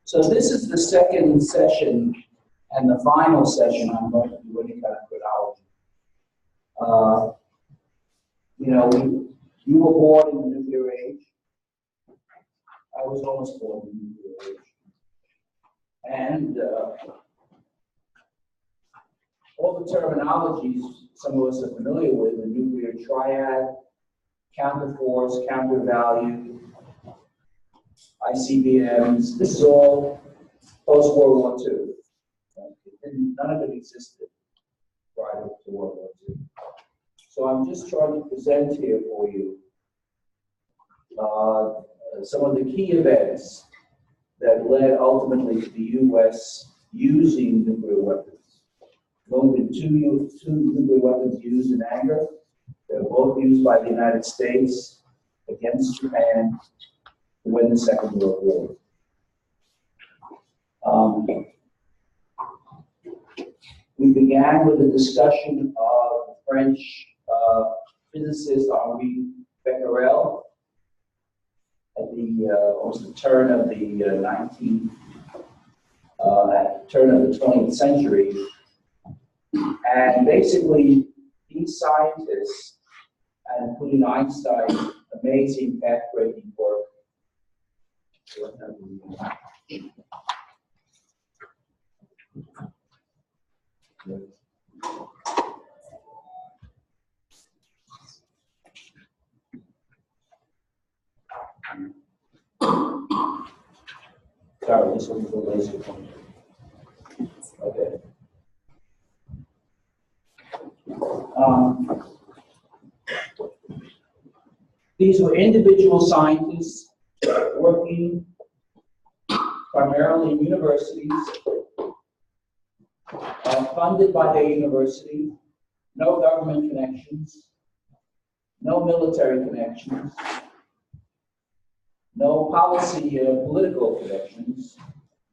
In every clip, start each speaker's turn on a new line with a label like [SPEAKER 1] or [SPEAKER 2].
[SPEAKER 1] So this is the second session and the final session I'm going to do any kind of chronology. You were born in the nuclear age. I was almost born in the nuclear age. And all the terminologies some of us are familiar with, the nuclear triad, counterforce, countervalue, ICBMs, this is all post-World War II. None of it existed prior to World War II. So I'm just trying to present here for you some of the key events that led ultimately to the U.S. using nuclear weapons. There have only been two nuclear weapons used in anger. They were both used by the United States against Japan to win the Second World War. We began with a discussion of French physicist Henri Becquerel at the almost the turn of the 20th century, and basically these scientists, and including Einstein, amazing path-breaking work. Sorry, this one's the laser pointer. Okay. These were individual scientists working primarily in universities, funded by their university, no government connections, no military connections, no policy political connections.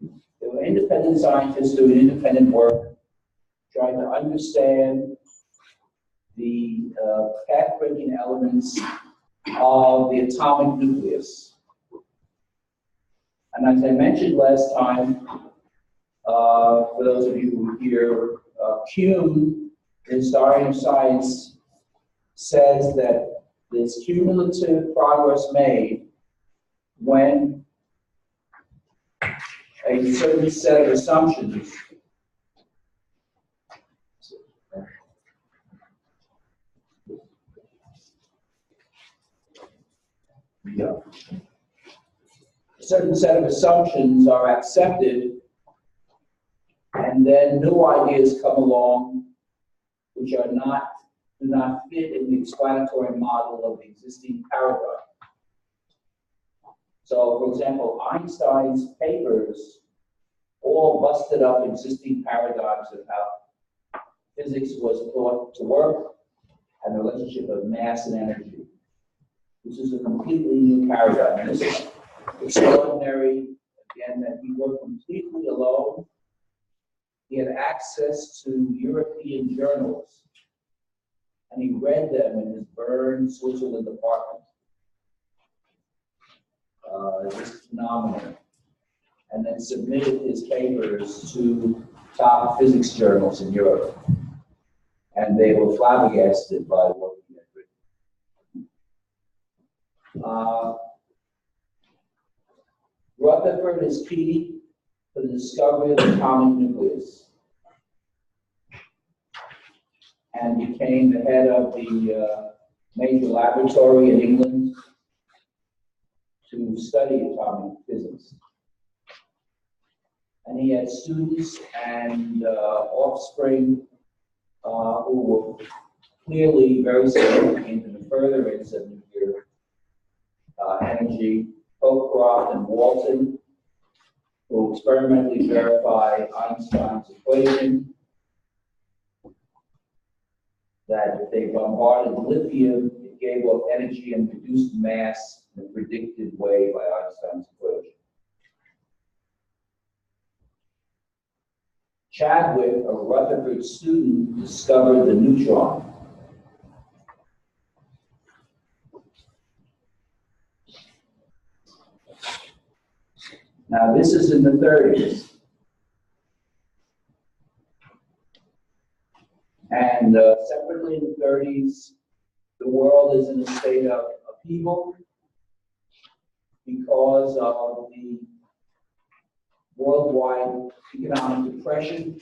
[SPEAKER 1] They were independent scientists doing independent work, trying to understand the path-breaking elements of the atomic nucleus. And as I mentioned last time, for those of you who were here, Kuhn, the historian of science, says that this cumulative progress made when a certain set of assumptions are accepted, and then new ideas come along which do not fit in the explanatory model of the existing paradigm. So, for example, Einstein's papers all busted up existing paradigms of how physics was thought to work and the relationship of mass and energy. This is a completely new paradigm. And this is extraordinary, again, that he worked completely alone. He had access to European journals, and he read them in his Bern, Switzerland apartment. Just phenomenal. And then submitted his papers to top physics journals in Europe. And they were flabbergasted by what he had written. Rutherford is key to the discovery of the atomic nucleus, and became the head of the major laboratory in England to study atomic physics. And he had students and offspring who were clearly very significant in the furtherance of nuclear energy. Cockcroft and Walton, who experimentally verified Einstein's equation that if they bombarded lithium, it gave off energy and reduced mass in a predicted way by Einstein's equation. Chadwick, a Rutherford student, discovered the neutron. Now, this is in the 30s. And separately in the 30s, the world is in a state of upheaval because of the worldwide economic depression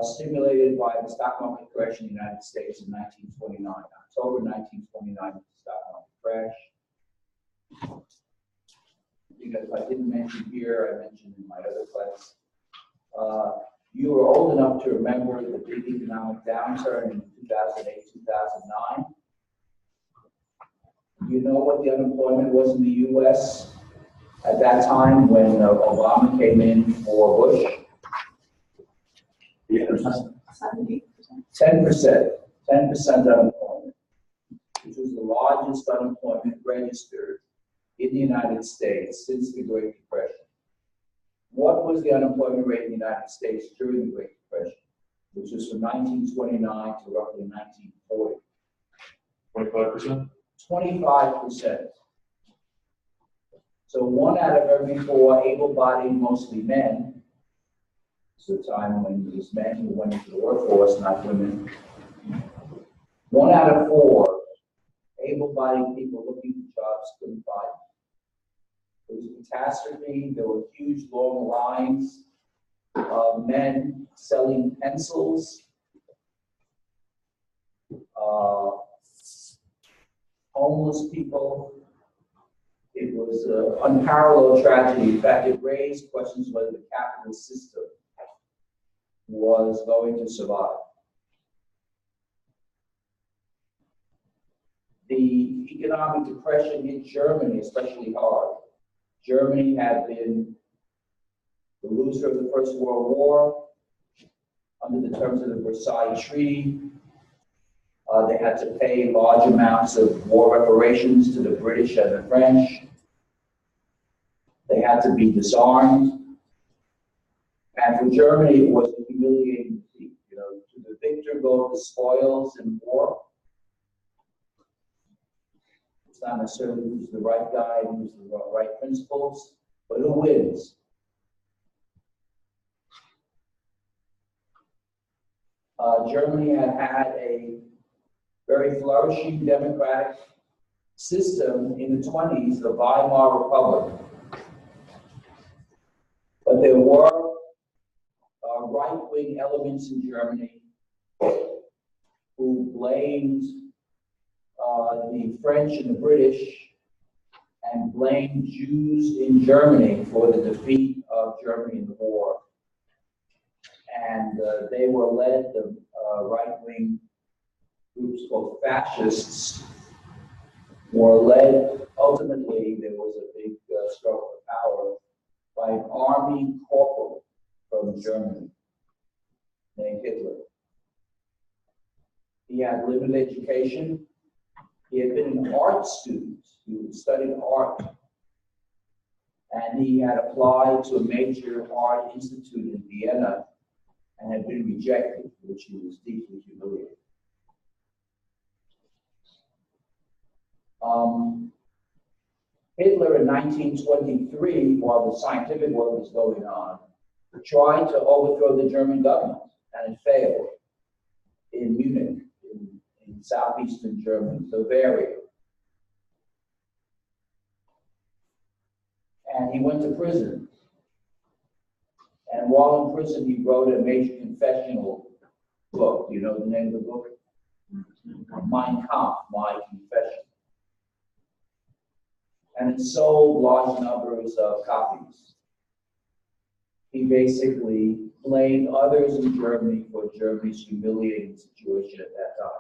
[SPEAKER 1] stimulated by the stock market crash in the United States in 1929. October 1929, the stock market crash. Because I didn't mention here, I mentioned in my other class. You were old enough to remember the big economic downturn in 2008, 2009. You know what the unemployment was in the U.S. at that time when Obama came in for Bush? 10%. 10% unemployment, which was the largest unemployment registered in the United States since the Great Depression. What was the unemployment rate in the United States during the Great Depression, which was from 1929 to roughly 1940?
[SPEAKER 2] 25%?
[SPEAKER 1] 25%. So 1 out of every 4 able-bodied, mostly men, it's a time when it was men who went into the workforce, not women. 1 out of 4 able-bodied people looking for jobs couldn't find them. It was a catastrophe. There were huge, long lines of men selling pencils, homeless people. It was an unparalleled tragedy. In fact, it raised questions whether the capitalist system was going to survive. The economic depression hit Germany especially hard. Germany had been the loser of the First World War under the terms of the Versailles Treaty. They had to pay large amounts of war reparations to the British and the French. They had to be disarmed. And for Germany, it was a humiliating defeat. You know, to the victor go the spoils in war. It's not necessarily who's the right guy and who's the right principles, but who wins. Germany had had a very flourishing democratic system in the 20s, the Weimar Republic. But there were right-wing elements in Germany who blamed the French and the British and blamed Jews in Germany for the defeat of Germany in the war. And they were led, the right-wing groups called fascists were led, ultimately there was a big struggle for power by an army corporal from Germany named Hitler. He had limited education. He had been an art student. He had studied art. And he had applied to a major art institute in Vienna and had been rejected, which he was deeply humiliated. Hitler in 1923, while the scientific work was going on, tried to overthrow the German government, and it failed in Munich, in southeastern Germany, Bavaria. And he went to prison. And while in prison, he wrote a major confessional book. You know the name of the book? Mein Kampf, My Confession. And it sold large numbers of copies. He basically blamed others in Germany for Germany's humiliating situation at that time.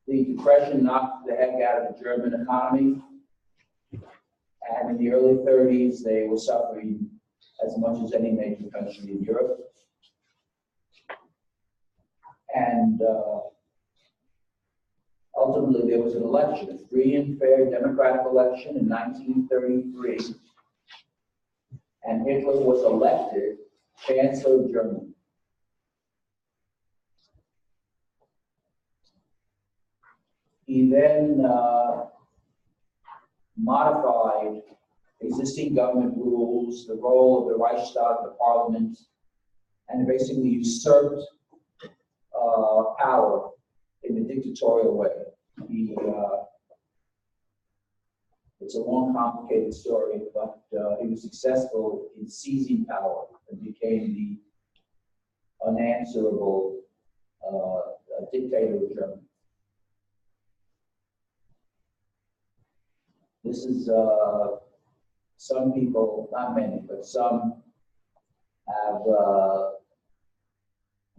[SPEAKER 1] The Depression knocked the heck out of the German economy. And in the early 30s, they were suffering as much as any major country in Europe. And ultimately, there was an election, a free and fair democratic election in 1933. And Hitler was elected Chancellor of Germany. He then modified existing government rules, the role of the Reichstag, the parliament, and basically usurped power in a dictatorial way. It's a long, complicated story, but he was successful in seizing power and became the unanswerable dictator of Germany. This is some people, not many, but some have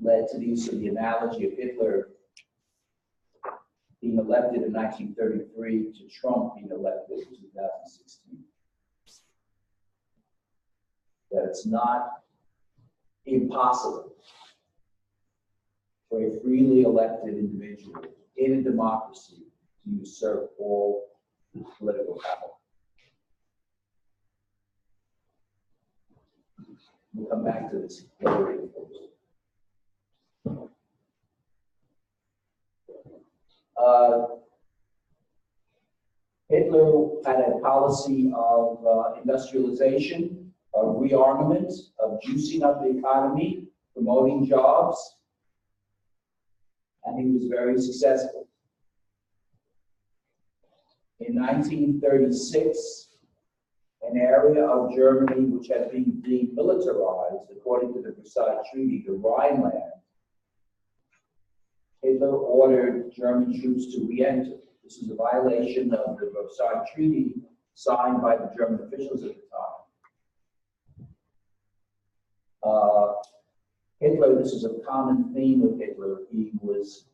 [SPEAKER 1] led to the use of the analogy of Hitler being elected in 1933 to Trump being elected in 2016. That it's not impossible for a freely elected individual in a democracy to usurp all political power. We'll come back to this later. Hitler had a policy of industrialization, of rearmament, of juicing up the economy, promoting jobs, and he was very successful. In 1936, an area of Germany which had been demilitarized, according to the Versailles Treaty, the Rhineland, Hitler ordered German troops to re-enter. This is a violation of the Versailles Treaty signed by the German officials at the time. Hitler, this is a common theme with Hitler, he was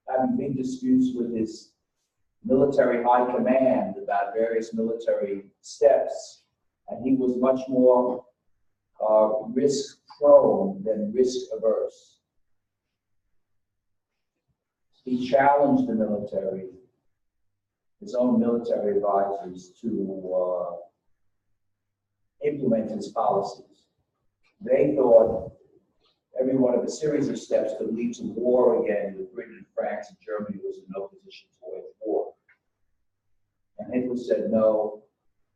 [SPEAKER 1] having big disputes with his military high command about various military steps, and he was much more risk-prone than risk-averse. He challenged the military, his own military advisors, to implement his policies. They thought every one of a series of steps could lead to war again with Britain and France, and Germany was in no position to wage war. And Hitler said, no,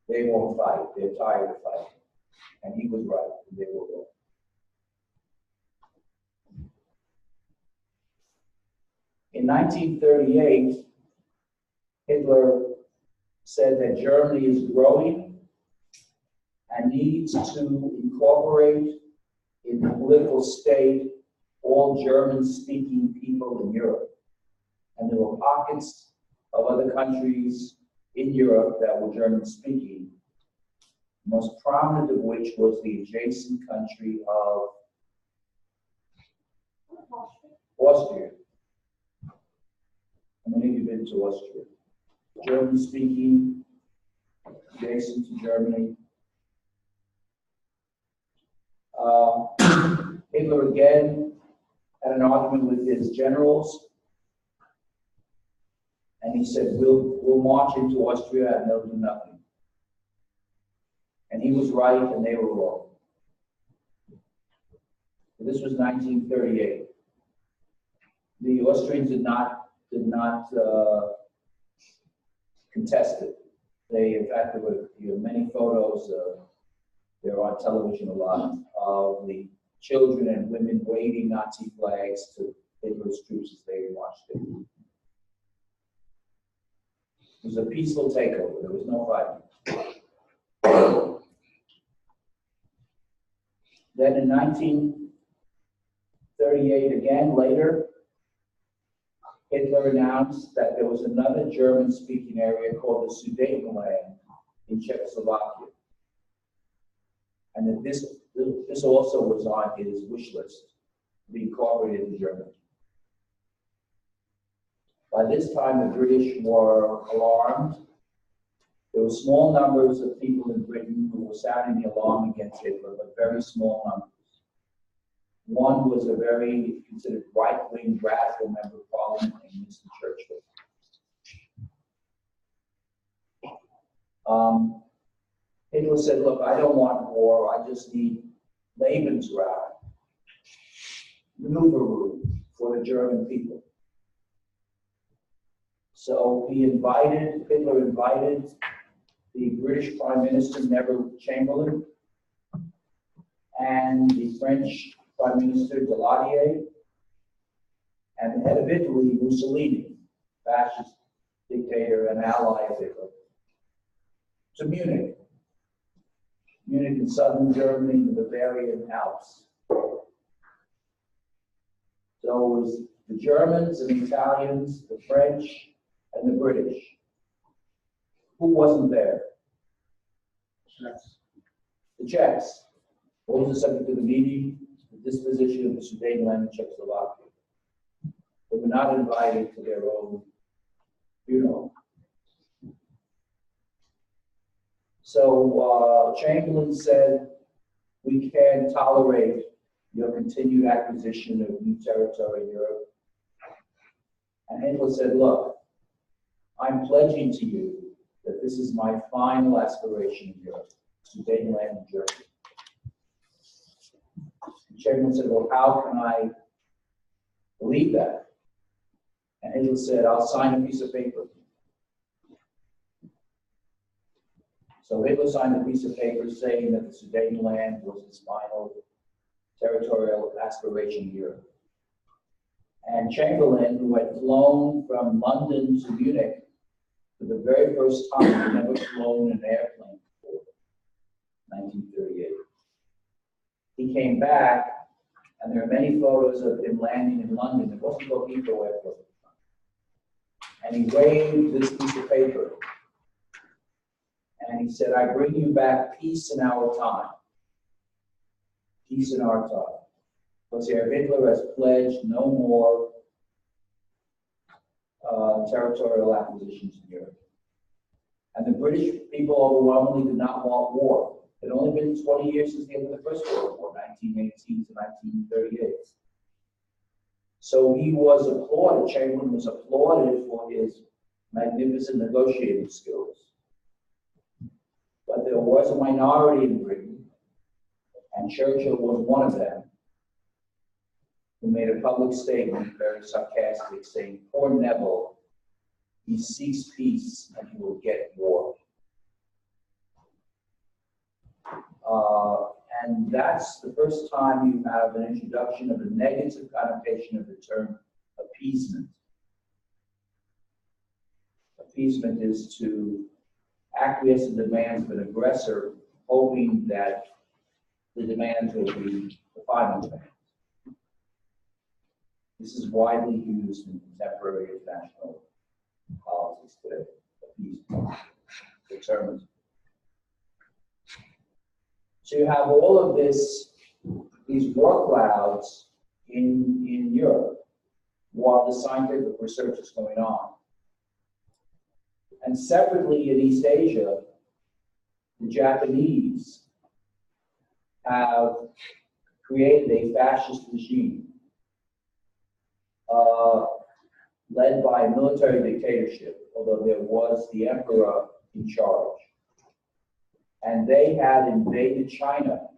[SPEAKER 1] they won't fight. They're tired of fighting. And he was right, and they were wrong. In 1938, Hitler said that Germany is growing and needs to incorporate in the political state all German-speaking people in Europe. And there were pockets of other countries in Europe that were German-speaking, most prominent of which was the adjacent country of Austria. How many of you have been to Austria? German-speaking, adjacent to Germany. Hitler again had an argument with his generals, and he said, we'll march into Austria and they'll do nothing. And he was right and they were wrong. This was 1938. The Austrians did not contest it. They, in fact, there were many photos, they're on television a lot, of the children and women waving Nazi flags to Hitler's troops as they marched in. It was a peaceful takeover. There was no fighting. Then in 1938, again, later, Hitler announced that there was another German-speaking area called the Sudetenland in Czechoslovakia. And that this also was on his wish list to be incorporated in Germany. By this time, the British were alarmed. There were small numbers of people in Britain who were sounding the alarm against Hitler, but very small numbers. One was a very considered right-wing radical member of parliament named Winston Churchill. Hitler said, look, I don't want war, I just need Lebensraum, maneuver room for the German people. So Hitler invited the British Prime Minister Neville Chamberlain and the French Prime Minister Daladier and the head of Italy, Mussolini, fascist dictator and ally of Hitler, to Munich. Munich in southern Germany, the Bavarian Alps. So it was the Germans and the Italians, the French and the British. Who wasn't there? The Czechs. What was the subject of the meeting? The disposition of the Sudetenland and Czechoslovakia. They were not invited to their own funeral. So Chamberlain said, we can't tolerate your continued acquisition of new territory in Europe. And Hitler said, look, I'm pledging to you that this is my final aspiration in Europe, Sudetenland and Germany. And Chamberlain said, well, how can I believe that? And Hitler said, I'll sign a piece of paper. So Hitler signed a piece of paper saying that the Sudetenland was his final territorial aspiration in Europe. And Chamberlain, who had flown from London to Munich for the very first time, had never flown in an airplane before, 1938. He came back, and there are many photos of him landing in London. It wasn't called Heathrow Airport. And he waved this piece of paper. And he said, I bring you back peace in our time. Peace in our time. Because here Hitler has pledged no more territorial acquisitions in Europe. And the British people overwhelmingly did not want war. It had only been 20 years since the end of the First World War, 1918 to 1938. So he was applauded, Chamberlain was applauded for his magnificent negotiating skills. But there was a minority in Britain, and Churchill was one of them, who made a public statement, very sarcastic, saying, poor Neville, he seeks peace and he will get war. And that's the first time you have an introduction of a negative connotation of the term appeasement. Appeasement is to acquiesce in the demands of an aggressor, hoping that the demands will be the final demands. This is widely used in contemporary international politics today. Appeasement, the term. So you have all of these war clouds in Europe while the scientific research is going on. And separately in East Asia, the Japanese have created a fascist regime led by a military dictatorship, although there was the emperor in charge. And they had invaded China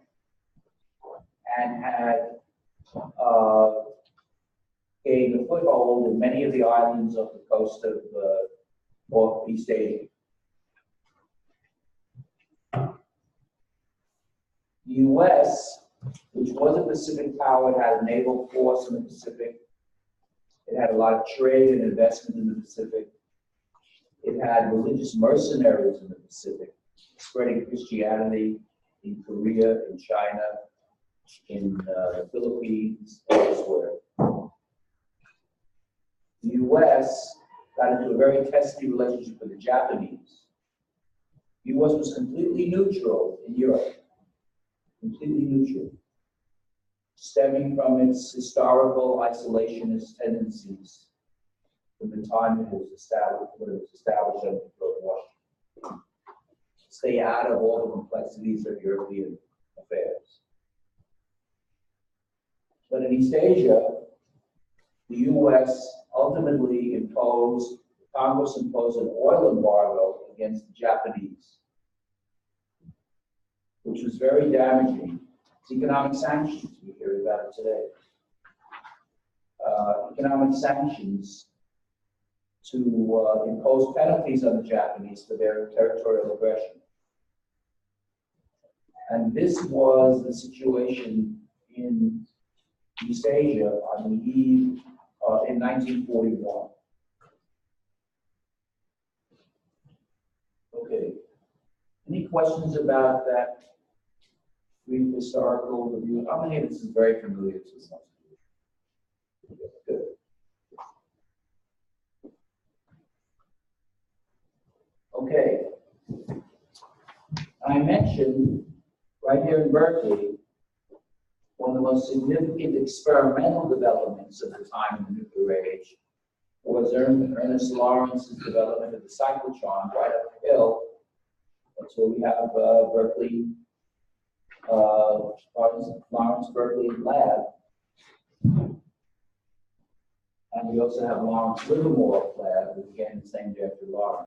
[SPEAKER 1] and had gained a foothold in many of the islands of the coast of East Asia. The U.S., which was a Pacific power, it had a naval force in the Pacific. It had a lot of trade and investment in the Pacific. It had religious mercenaries in the Pacific, spreading Christianity in Korea, in China, in the Philippines, elsewhere. The U.S. got into a very testy relationship with the Japanese. The U.S. was completely neutral in Europe, completely neutral, stemming from its historical isolationist tendencies from the time it was established, when it was established under George Washington. Stay out of all the complexities of European affairs. But in East Asia, the U.S. ultimately Congress imposed an oil embargo against the Japanese, which was very damaging. It's economic sanctions, we hear about it today. Economic sanctions to impose penalties on the Japanese for their territorial aggression. And this was the situation in East Asia on the eve in 1941. Okay. Any questions about that brief historical review? How many of this is very familiar to some? Good. Okay. I mentioned right here in Berkeley, one of the most significant experimental developments of the time in the nuclear age was Ernest Lawrence's development of the cyclotron right up the hill. That's where we have Berkeley, Lawrence Berkeley Lab. And we also have Lawrence Livermore Lab, which again is named after Lawrence.